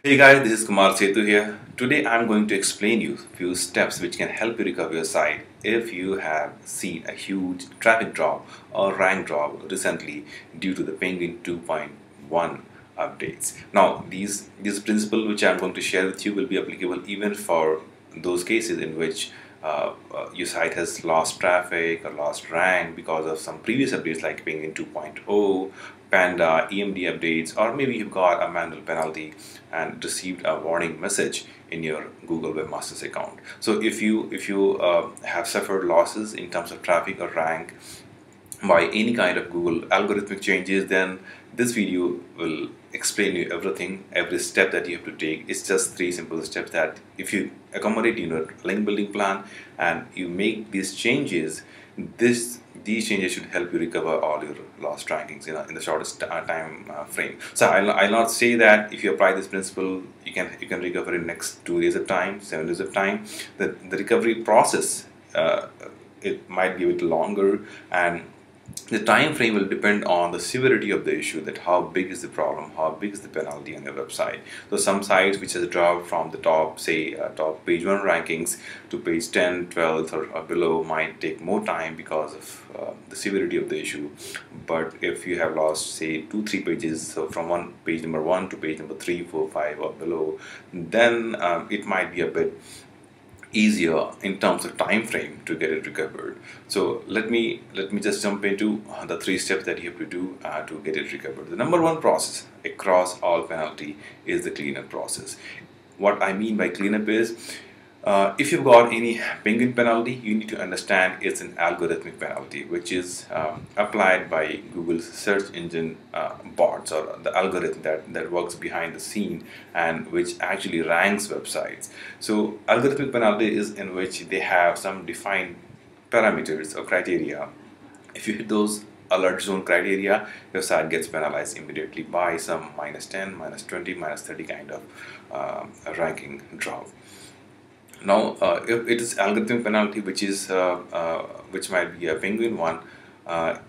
Hey guys, this is Kumar Setu here. Today I'm going to explain you a few steps which can help you recover your site if you have seen a huge traffic drop or rank drop recently due to the Penguin 2.1 updates. Now these principles which I'm going to share with you will be applicable even for those cases in which your site has lost traffic or lost rank because of some previous updates like Penguin 2.0, Panda, EMD updates, or maybe you've got a manual penalty and received a warning message in your Google Webmasters account. So if you have suffered losses in terms of traffic or rank by any kind of Google algorithmic changes, then this video will explain you everything, every step that you have to take. It's just three simple steps that if you accommodate in your link building plan and you make these changes, these changes should help you recover all your lost rankings in the shortest time frame. So I'll not say that if you apply this principle you can recover in next 2 days of time, 7 days of time. The recovery process, it might be a bit longer, and the time frame will depend on the severity of the issue, that how big is the problem, how big is the penalty on your website. So some sites which has dropped from the top, say top page 1 rankings to page 10, 12 or below might take more time because of the severity of the issue. But if you have lost say 2-3 pages, so from page number 1 to page number 3, 4, 5 or below, then it might be a bit easier in terms of time frame to get it recovered. So let me just jump into the 3 steps that you have to do to get it recovered. The number 1 process across all penalty is the cleanup process. What I mean by cleanup is, if you've got any Penguin penalty, you need to understand it's an algorithmic penalty, which is applied by Google's search engine bots, or the algorithm that works behind the scene and which actually ranks websites. So algorithmic penalty is in which they have some defined parameters or criteria. If you hit those alert zone criteria, your site gets penalized immediately by some -10, -20, -30 kind of ranking drop. Now, if it is algorithmic penalty, which might be a Penguin one,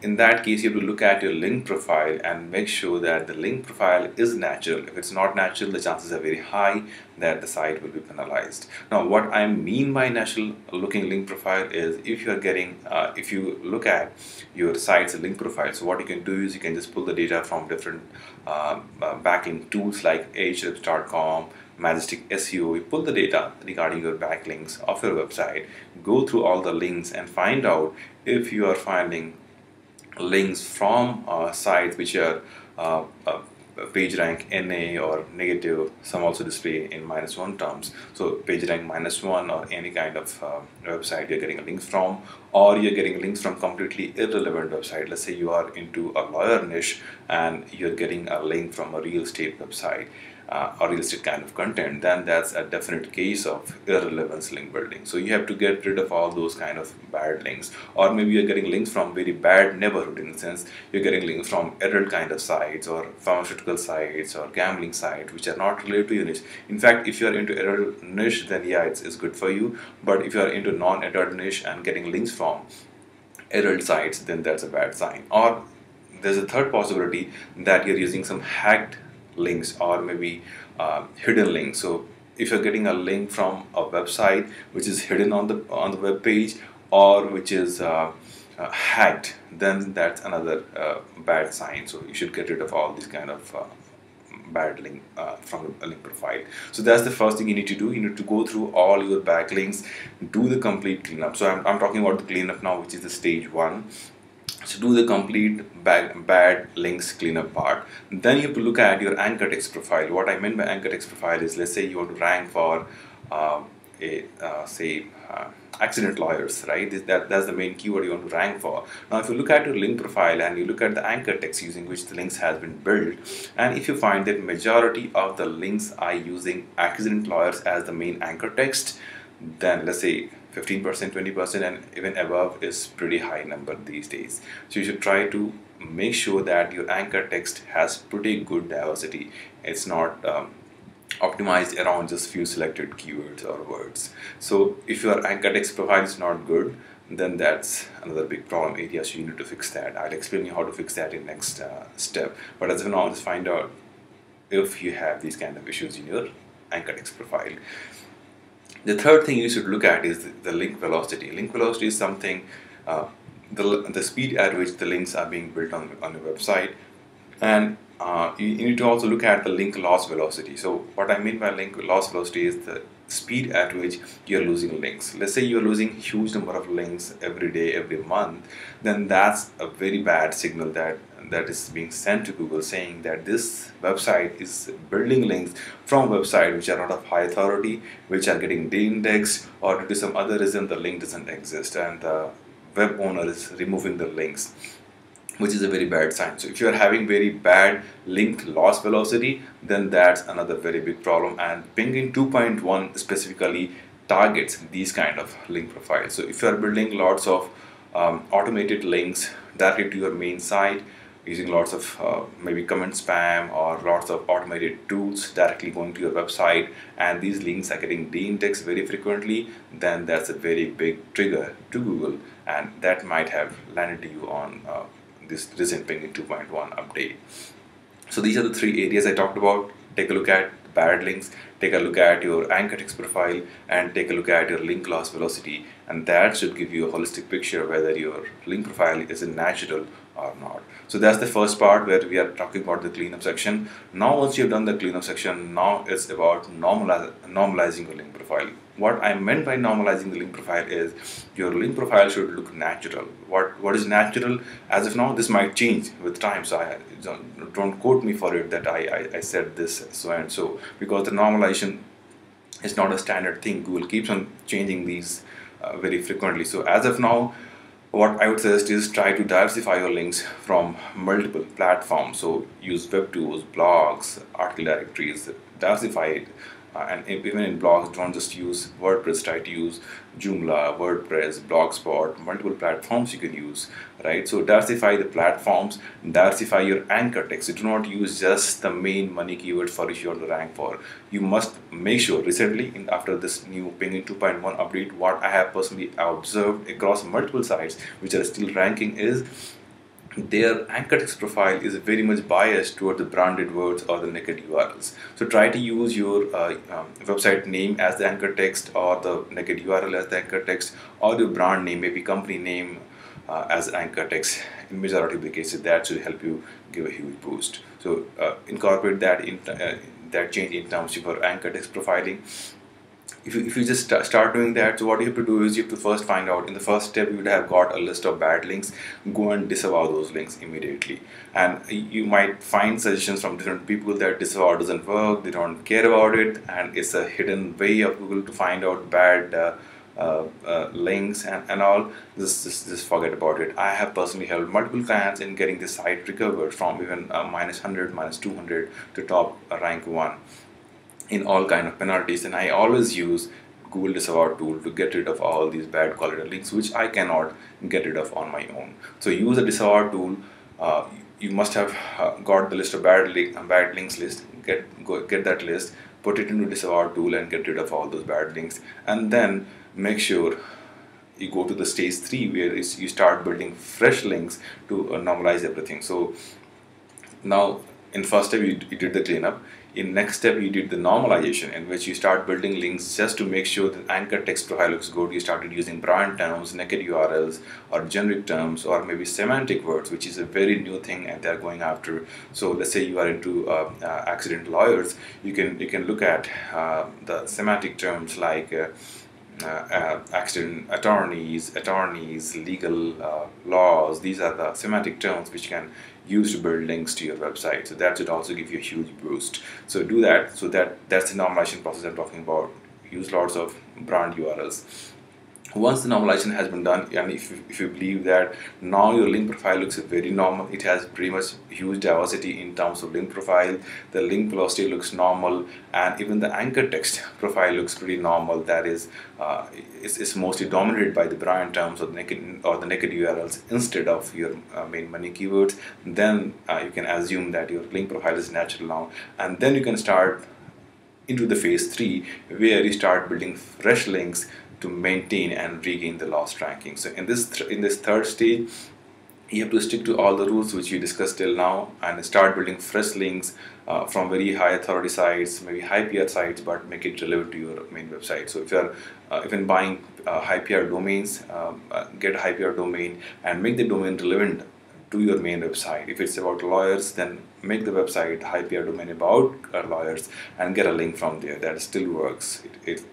in that case you have to look at your link profile and make sure that the link profile is natural. If it's not natural, the chances are very high that the site will be penalized. Now, what I mean by natural looking link profile is, if you look at your site's link profile, so what you can do is you can just pull the data from different backlink tools like ahrefs.com, Majestic SEO. You pull the data regarding your backlinks of your website, go through all the links and find out if you are finding links from sites which are page rank NA or negative. Some also display in -1 terms. So page rank -1 or any kind of website you're getting links from, or you're getting links from completely irrelevant website. Let's say you are into a lawyer niche and you're getting a link from a real estate website or real estate kind of content, then that's a definite case of irrelevance link building. So you have to get rid of all those kind of bad links. Or maybe you're getting links from very bad neighborhood, in the sense you're getting links from adult kind of sites or pharmaceutical sites or gambling sites which are not related to your niche. In fact, if you're into adult niche, then yeah, it's good for you. But if you're into non-adult niche and getting links from adult sites, then that's a bad sign. Or there's a third possibility, that you're using some hacked links or maybe hidden links. So if you're getting a link from a website which is hidden on the web page, or which is hacked, then that's another bad sign. So you should get rid of all these kind of bad link from a link profile. So that's the first thing you need to do. You need to go through all your backlinks, do the complete cleanup. So I'm talking about the cleanup now, which is the stage 1. So do the complete bad links cleanup part. Then you have to look at your anchor text profile. What I meant by anchor text profile is, let's say you want to rank for accident lawyers, right? That's the main keyword you want to rank for. Now, if you look at your link profile and you look at the anchor text using which the links has been built, and if you find that majority of the links are using accident lawyers as the main anchor text, then let's say 15%, 20% and even above is pretty high number these days. So you should try to make sure that your anchor text has pretty good diversity. It's not optimized around just few selected keywords or words. So if your anchor text profile is not good, then that's another big problem area, so you need to fix that. I'll explain you how to fix that in next step. But as of now, let's find out if you have these kind of issues in your anchor text profile. The third thing you should look at is the link velocity. Link velocity is something, the speed at which the links are being built on your website, and you need to also look at the link loss velocity. So what I mean by link loss velocity is the speed at which you're losing links. Let's say you're losing huge number of links every day, every month, then that's a very bad signal that is being sent to Google, saying that this website is building links from websites which are not of high authority, which are getting de-indexed, or due to some other reason the link doesn't exist and the web owner is removing the links, which is a very bad sign. So if you are having very bad link loss velocity, then that's another very big problem, and Penguin 2.1 specifically targets these kind of link profiles. So if you are building lots of automated links directly to your main site, using lots of maybe comment spam or lots of automated tools directly going to your website, and these links are getting de-indexed very frequently, then that's a very big trigger to Google, and that might have landed you on this recent Penguin 2.1 update. So these are the three areas I talked about. Take a look at bad links, take a look at your anchor text profile, and take a look at your link loss velocity, and that should give you a holistic picture whether your link profile is natural or not. So that's the first part where we are talking about the cleanup section. Now once you've done the cleanup section, now it's about normalizing your link profile. What I meant by normalizing the link profile is your link profile should look natural. What is natural? As of now, this might change with time, so I don't quote me for it that I said this so and so, because the normalization is not a standard thing. Google keeps on changing these very frequently. So as of now, what I would suggest is try to diversify your links from multiple platforms. So use web tools, blogs, article directories, diversify it. And even in blogs, don't just use WordPress, try to use Joomla, WordPress, Blogspot, multiple platforms you can use, right? So diversify the platforms, diversify your anchor text. You do not use just the main money keywords for which you want to rank for. You must make sure, recently, after this new Penguin 2.1 update, what I have personally observed across multiple sites which are still ranking is their anchor text profile is very much biased toward the branded words or the naked URLs. So try to use your website name as the anchor text, or the naked URL as the anchor text, or your brand name, maybe company name as anchor text. In majority of the cases, that should help you give a huge boost. So incorporate that in that change in terms of your anchor text profiling. If you just start doing that, so what you have to do is you have to first find out, in the first step you would have got a list of bad links, go and disavow those links immediately. And you might find suggestions from different people that disavow doesn't work, they don't care about it, and it's a hidden way of Google to find out bad links and all. Just forget about it. I have personally helped multiple clients in getting the site recovered from even -100, -200 to top rank 1. In all kind of penalties, and I always use Google disavow tool to get rid of all these bad quality links which I cannot get rid of on my own. So use a disavow tool. You must have got the list of bad links list. Get that list, put it into disavow tool, and get rid of all those bad links. And then make sure you go to the stage 3 where you start building fresh links to normalize everything. So now, in first step you did the cleanup. In next step you did the normalization, in which you start building links just to make sure the anchor text profile looks good. You started using brand terms, naked URLs, or generic terms, or maybe semantic words, which is a very new thing and they're going after. So let's say you are into accident lawyers, you can look at the semantic terms like accident attorneys, legal laws. These are the semantic terms which can use to build links to your website. So that should also give you a huge boost. So do that. So that's the normalization process I'm talking about. Use lots of brand URLs. Once the normalization has been done, and if you believe that now your link profile looks very normal, it has pretty much huge diversity in terms of link profile, the link velocity looks normal, and even the anchor text profile looks pretty normal, that is it's mostly dominated by the brand terms or the naked URLs instead of your main money keywords, then you can assume that your link profile is natural now, and then you can start into the phase 3 where you start building fresh links to maintain and regain the lost ranking. So in this third stage, You have to stick to all the rules which we discussed till now and start building fresh links from very high authority sites, maybe high PR sites, but make it relevant to your main website. So if you're even buying high PR domains, get a high PR domain and make the domain relevant to your main website. If it's about lawyers, then make the website high PR domain about lawyers and get a link from there. That still works. It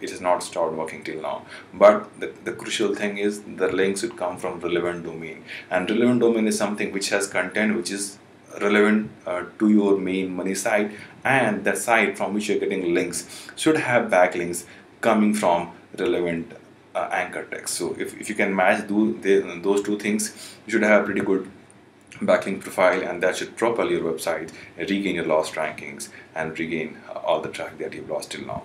has not stopped working till now. But the crucial thing is the links should come from relevant domain. And relevant domain is something which has content which is relevant to your main money site, and that site from which you're getting links should have backlinks coming from relevant anchor text. So if you can match those two things, you should have pretty good backlink profile, and that should propel your website, regain your lost rankings, and regain all the traffic that you've lost till now.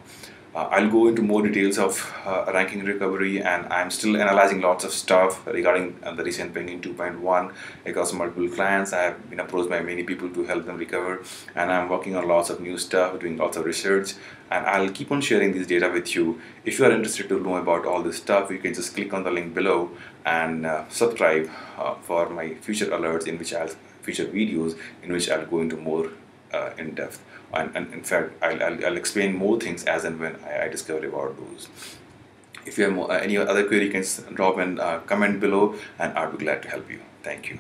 I'll go into more details of ranking recovery, and I'm still analyzing lots of stuff regarding the recent pinging 2.1 across multiple clients. I have been approached by many people to help them recover, and I'm working on lots of new stuff, doing lots of research, and I'll keep on sharing this data with you. If you are interested to know about all this stuff, you can just click on the link below and subscribe for my future alerts, in which I'll future videos in which I'll go into more in depth, and in fact I'll explain more things as and when I discover about those. If you have any other query, you can drop in comment below and I'll be glad to help you. Thank you.